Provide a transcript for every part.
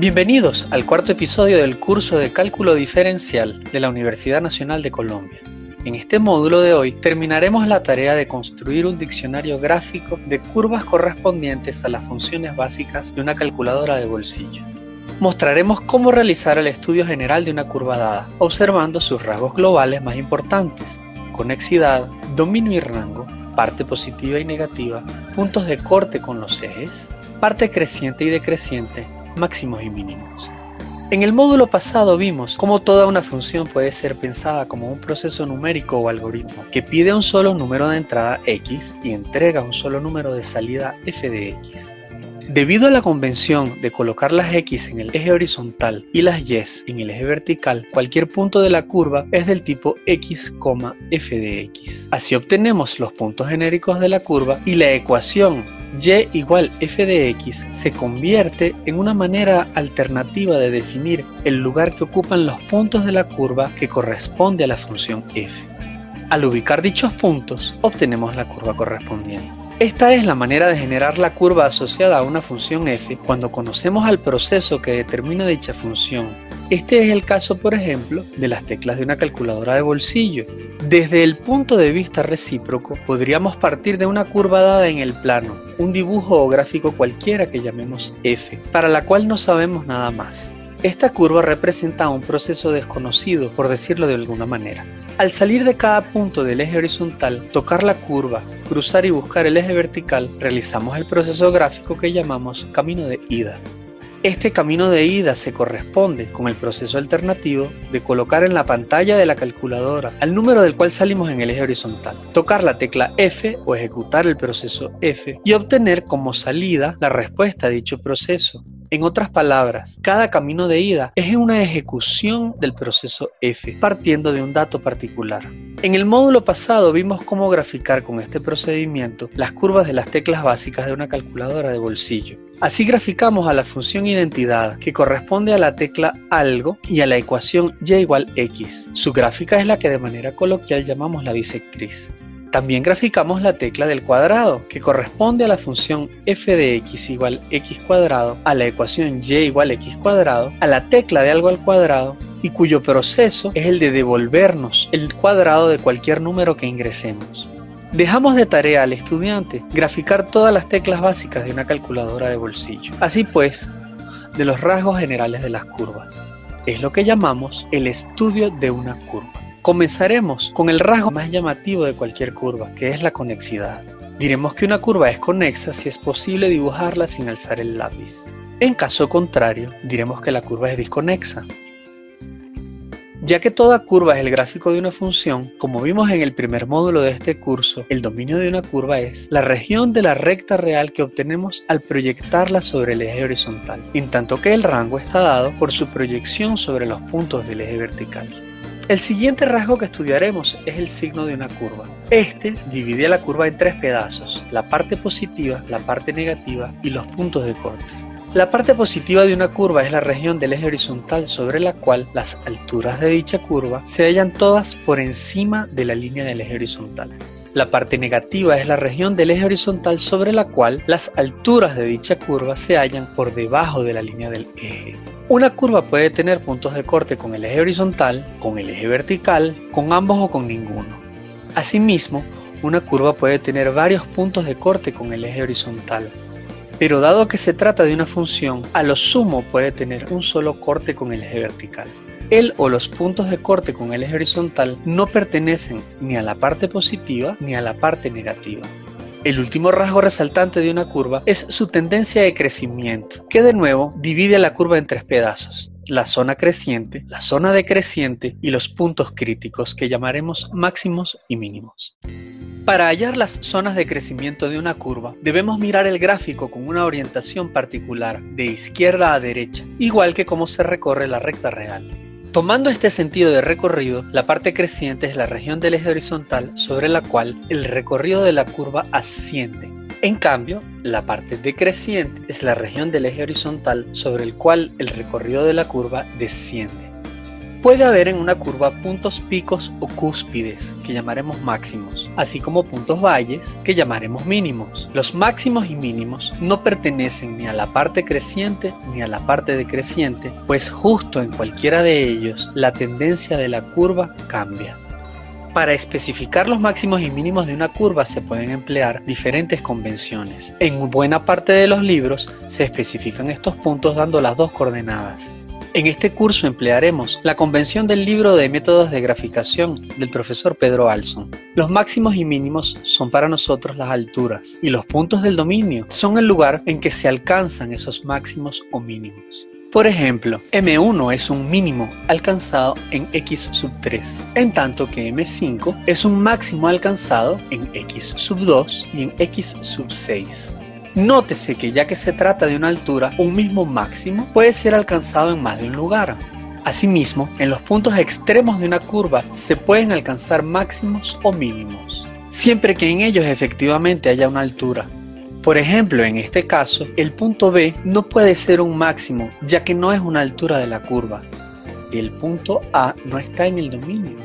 Bienvenidos al cuarto episodio del curso de Cálculo Diferencial de la Universidad Nacional de Colombia. En este módulo de hoy terminaremos la tarea de construir un diccionario gráfico de curvas correspondientes a las funciones básicas de una calculadora de bolsillo. Mostraremos cómo realizar el estudio general de una curva dada, observando sus rasgos globales más importantes: conexidad, dominio y rango, parte positiva y negativa, puntos de corte con los ejes, parte creciente y decreciente, máximos y mínimos. En el módulo pasado vimos cómo toda una función puede ser pensada como un proceso numérico o algoritmo que pide un solo número de entrada x y entrega un solo número de salida f de x. Debido a la convención de colocar las x en el eje horizontal y las y en el eje vertical, cualquier punto de la curva es del tipo x, f de x. Así obtenemos los puntos genéricos de la curva y la ecuación y igual f de x se convierte en una manera alternativa de definir el lugar que ocupan los puntos de la curva que corresponde a la función f. Al ubicar dichos puntos, obtenemos la curva correspondiente. Esta es la manera de generar la curva asociada a una función f cuando conocemos al proceso que determina dicha función. Este es el caso, por ejemplo, de las teclas de una calculadora de bolsillo. Desde el punto de vista recíproco, podríamos partir de una curva dada en el plano, un dibujo o gráfico cualquiera que llamemos f, para la cual no sabemos nada más. Esta curva representa un proceso desconocido, por decirlo de alguna manera. Al salir de cada punto del eje horizontal, tocar la curva, cruzar y buscar el eje vertical, realizamos el proceso gráfico que llamamos camino de ida. Este camino de ida se corresponde con el proceso alternativo de colocar en la pantalla de la calculadora al número del cual salimos en el eje horizontal, tocar la tecla F o ejecutar el proceso F y obtener como salida la respuesta a dicho proceso. En otras palabras, cada camino de ida es una ejecución del proceso F, partiendo de un dato particular. En el módulo pasado vimos cómo graficar con este procedimiento las curvas de las teclas básicas de una calculadora de bolsillo. Así graficamos a la función identidad, que corresponde a la tecla algo, y a la ecuación y igual x. Su gráfica es la que de manera coloquial llamamos la bisectriz. También graficamos la tecla del cuadrado, que corresponde a la función f de x igual x cuadrado, a la ecuación y igual x cuadrado, a la tecla de algo al cuadrado, y cuyo proceso es el de devolvernos el cuadrado de cualquier número que ingresemos. Dejamos de tarea al estudiante graficar todas las teclas básicas de una calculadora de bolsillo. Así pues, de los rasgos generales de las curvas. Es lo que llamamos el estudio de una curva. Comenzaremos con el rasgo más llamativo de cualquier curva, que es la conexidad. Diremos que una curva es conexa si es posible dibujarla sin alzar el lápiz. En caso contrario, diremos que la curva es disconexa. Ya que toda curva es el gráfico de una función, como vimos en el primer módulo de este curso, el dominio de una curva es la región de la recta real que obtenemos al proyectarla sobre el eje horizontal, en tanto que el rango está dado por su proyección sobre los puntos del eje vertical. El siguiente rasgo que estudiaremos es el signo de una curva. Este divide a la curva en tres pedazos: la parte positiva, la parte negativa y los puntos de corte. La parte positiva de una curva es la región del eje horizontal sobre la cual las alturas de dicha curva se hallan todas por encima de la línea del eje horizontal. La parte negativa es la región del eje horizontal sobre la cual las alturas de dicha curva se hallan por debajo de la línea del eje. Una curva puede tener puntos de corte con el eje horizontal, con el eje vertical, con ambos o con ninguno. Asimismo, una curva puede tener varios puntos de corte con el eje horizontal. Pero dado que se trata de una función, a lo sumo puede tener un solo corte con el eje vertical. El o los puntos de corte con el eje horizontal no pertenecen ni a la parte positiva ni a la parte negativa. El último rasgo resaltante de una curva es su tendencia de crecimiento, que de nuevo divide la curva en tres pedazos: la zona creciente, la zona decreciente y los puntos críticos, que llamaremos máximos y mínimos. Para hallar las zonas de crecimiento de una curva, debemos mirar el gráfico con una orientación particular, de izquierda a derecha, igual que cómo se recorre la recta real. Tomando este sentido de recorrido, la parte creciente es la región del eje horizontal sobre la cual el recorrido de la curva asciende. En cambio, la parte decreciente es la región del eje horizontal sobre el cual el recorrido de la curva desciende. Puede haber en una curva puntos picos o cúspides, que llamaremos máximos, así como puntos valles, que llamaremos mínimos. Los máximos y mínimos no pertenecen ni a la parte creciente ni a la parte decreciente, pues justo en cualquiera de ellos la tendencia de la curva cambia. Para especificar los máximos y mínimos de una curva se pueden emplear diferentes convenciones. En buena parte de los libros se especifican estos puntos dando las dos coordenadas. En este curso emplearemos la convención del libro de métodos de graficación del profesor Pedro Alson. Los máximos y mínimos son para nosotros las alturas y los puntos del dominio son el lugar en que se alcanzan esos máximos o mínimos. Por ejemplo, M1 es un mínimo alcanzado en x sub 3, en tanto que M5 es un máximo alcanzado en x sub 2 y en x sub 6. Nótese que ya que se trata de una altura, un mismo máximo puede ser alcanzado en más de un lugar. Asimismo, en los puntos extremos de una curva se pueden alcanzar máximos o mínimos, siempre que en ellos efectivamente haya una altura. Por ejemplo, en este caso, el punto B no puede ser un máximo, ya que no es una altura de la curva. El punto A no está en el dominio.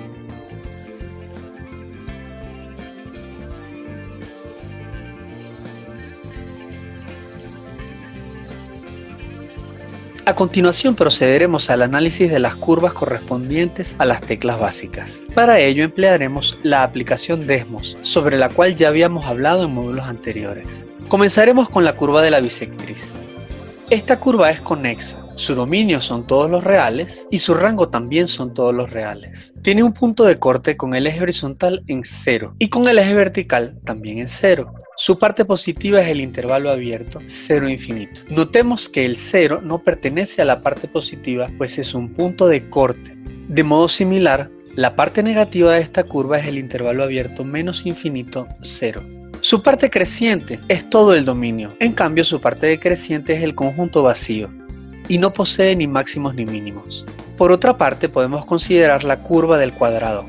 A continuación procederemos al análisis de las curvas correspondientes a las teclas básicas. Para ello emplearemos la aplicación Desmos, sobre la cual ya habíamos hablado en módulos anteriores. Comenzaremos con la curva de la bisectriz. Esta curva es conexa, su dominio son todos los reales y su rango también son todos los reales. Tiene un punto de corte con el eje horizontal en 0 y con el eje vertical también en 0. Su parte positiva es el intervalo abierto 0 infinito. Notemos que el 0 no pertenece a la parte positiva, pues es un punto de corte. De modo similar, la parte negativa de esta curva es el intervalo abierto menos infinito 0. Su parte creciente es todo el dominio, en cambio su parte decreciente es el conjunto vacío y no posee ni máximos ni mínimos. Por otra parte, podemos considerar la curva del cuadrado.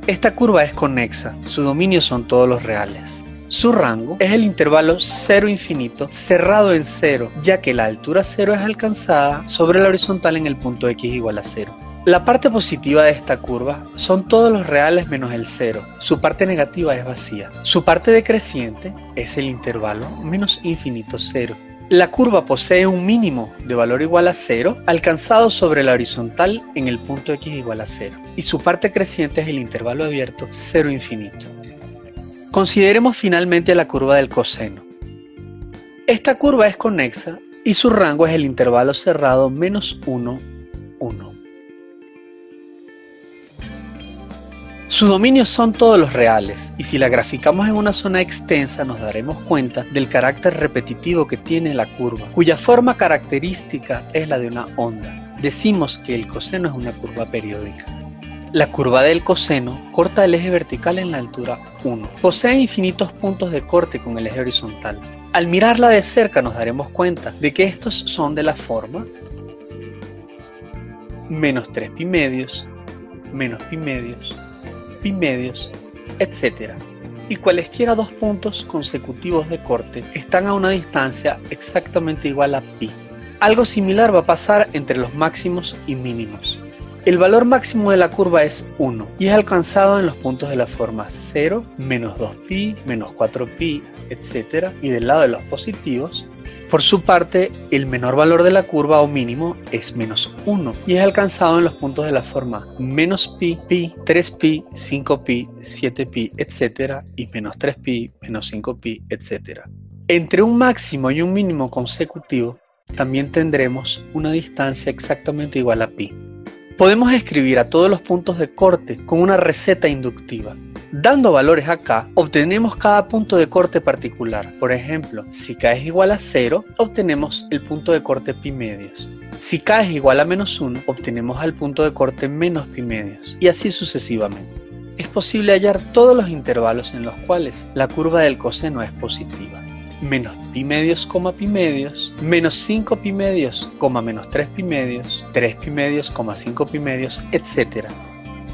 Esta curva es conexa, su dominio son todos los reales. Su rango es el intervalo 0 infinito cerrado en 0, ya que la altura 0 es alcanzada sobre la horizontal en el punto x igual a 0. La parte positiva de esta curva son todos los reales menos el 0, su parte negativa es vacía. Su parte decreciente es el intervalo menos infinito 0. La curva posee un mínimo de valor igual a 0 alcanzado sobre la horizontal en el punto x igual a 0, y su parte creciente es el intervalo abierto 0 infinito. Consideremos finalmente la curva del coseno. Esta curva es conexa y su rango es el intervalo cerrado menos 1, 1. Su dominio son todos los reales, y si la graficamos en una zona extensa nos daremos cuenta del carácter repetitivo que tiene la curva, cuya forma característica es la de una onda. Decimos que el coseno es una curva periódica. La curva del coseno corta el eje vertical en la altura 1. Posee infinitos puntos de corte con el eje horizontal. Al mirarla de cerca nos daremos cuenta de que estos son de la forma menos 3 pi medios, menos pi medios, pi medios, etc. Y cualesquiera dos puntos consecutivos de corte están a una distancia exactamente igual a pi. Algo similar va a pasar entre los máximos y mínimos. El valor máximo de la curva es 1 y es alcanzado en los puntos de la forma 0, menos 2pi, menos 4pi, etc. Y del lado de los positivos, por su parte, el menor valor de la curva o mínimo es menos 1 y es alcanzado en los puntos de la forma menos pi, pi, 3pi, 5pi, 7pi, etc. y menos 3pi, menos 5pi, etc. Entre un máximo y un mínimo consecutivo, también tendremos una distancia exactamente igual a pi. Podemos escribir a todos los puntos de corte con una receta inductiva. Dando valores acá, obtenemos cada punto de corte particular. Por ejemplo, si k es igual a 0, obtenemos el punto de corte pi medios. Si k es igual a menos 1, obtenemos al punto de corte menos pi medios, y así sucesivamente. Es posible hallar todos los intervalos en los cuales la curva del coseno es positiva. Menos pi medios, pi medios, menos 5 pi medios, menos 3 pi medios, 3 pi medios, 5 pi medios, etc.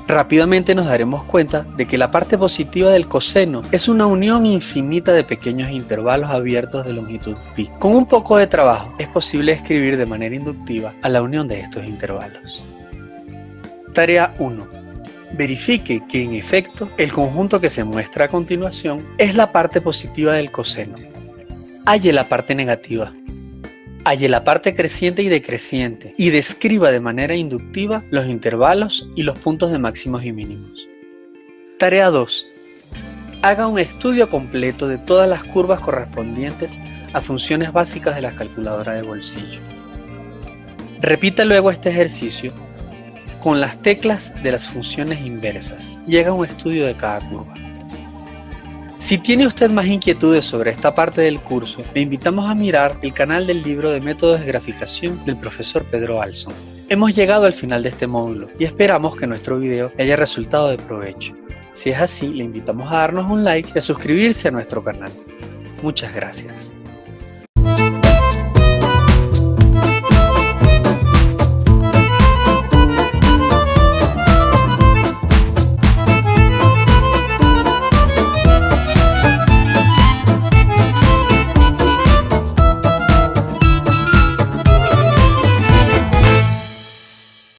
Rápidamente nos daremos cuenta de que la parte positiva del coseno es una unión infinita de pequeños intervalos abiertos de longitud pi. Con un poco de trabajo es posible escribir de manera inductiva a la unión de estos intervalos. Tarea 1. Verifique que en efecto el conjunto que se muestra a continuación es la parte positiva del coseno. Halle la parte negativa. Halle la parte creciente y decreciente y describa de manera inductiva los intervalos y los puntos de máximos y mínimos. Tarea 2. Haga un estudio completo de todas las curvas correspondientes a funciones básicas de la calculadora de bolsillo. Repita luego este ejercicio con las teclas de las funciones inversas y haga un estudio de cada curva. Si tiene usted más inquietudes sobre esta parte del curso, le invitamos a mirar el canal del libro de métodos de graficación del profesor Pedro Alson. Hemos llegado al final de este módulo y esperamos que nuestro video le haya resultado de provecho. Si es así, le invitamos a darnos un like y a suscribirse a nuestro canal. Muchas gracias.